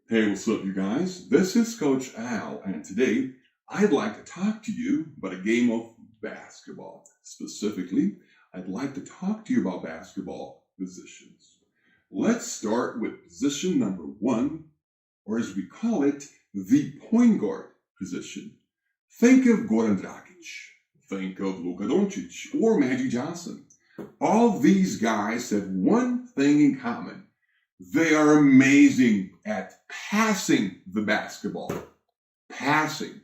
Hey, what's up, you guys? This is Coach Al, and today I'd like to talk to you about a game of basketball. Specifically, I'd like to talk to you about basketball positions. Let's start with position number 1, or as we call it, the point guard position. Think of Goran Dragic, think of Luka Doncic, or Magic Johnson. All these guys have one thing in common. They are amazing at passing the basketball. Passing.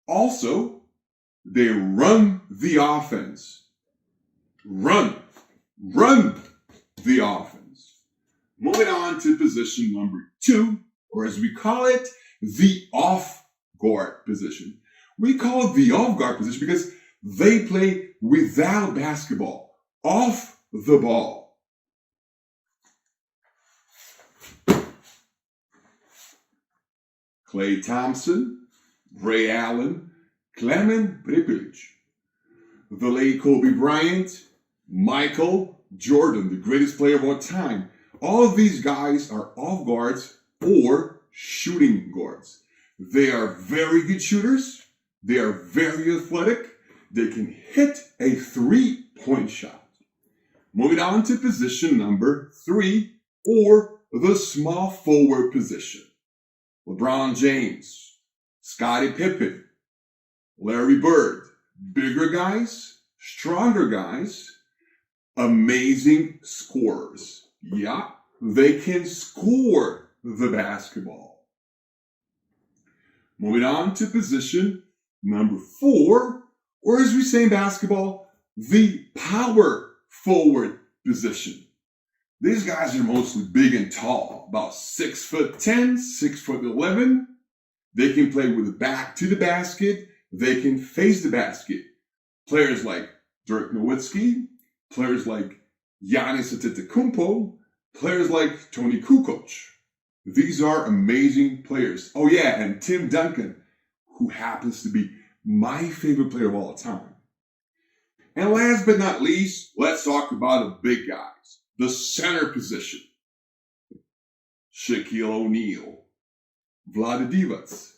Also, they run the offense. Run the offense. Moving on to position number 2, or as we call it, the off-guard position. We call it the off-guard position because they play without basketball, off the ball. Klay Thompson, Ray Allen, Klemen Prepelic, the late Kobe Bryant, Michael Jordan, the greatest player of all time. All of these guys are off guards or shooting guards. They are very good shooters. They are very athletic. They can hit a 3-point shot. Moving on to position number 3, or the small forward position. LeBron James, Scottie Pippen, Larry Bird, bigger guys, stronger guys, amazing scorers. Yeah, they can score the basketball. Moving on to position number 4, or as we say in basketball, the power forward position. These guys are mostly big and tall, about 6'10", 6'11". They can play with the back to the basket. They can face the basket. Players like Dirk Nowitzki, players like Giannis Antetokounmpo, players like Toni Kukoc. These are amazing players. Oh yeah, and Tim Duncan, who happens to be my favorite player of all time. And last but not least, let's talk about the big guys. The center position. Shaquille O'Neal, Vlade Divac,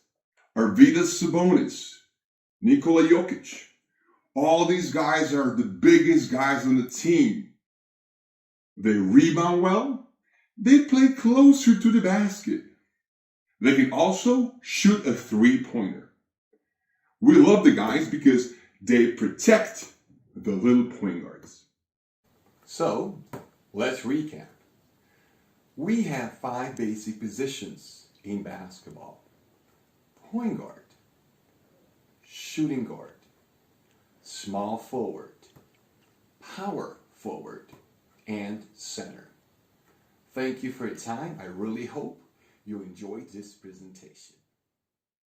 Arvydas Sabonis, Nikola Jokic. All these guys are the biggest guys on the team. They rebound well. They play closer to the basket. They can also shoot a 3-pointer. We love the guys because they protect the little point guards. So, let's recap. We have 5 basic positions in basketball. Point guard, shooting guard, small forward, power forward, and center. Thank you for your time. I really hope you enjoyed this presentation.